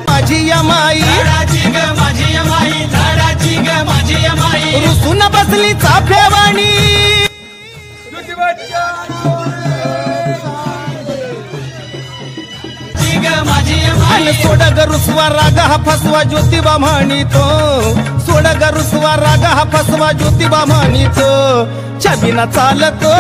माझी माई रुसून बसली चाफ्यावाणी सोड ग रुसवा राग हा फसवा ज्योतिबा म्हणितो सोड ग रुसवा राग हा फसवा ज्योतिबा म्हणितो छबिना चालतो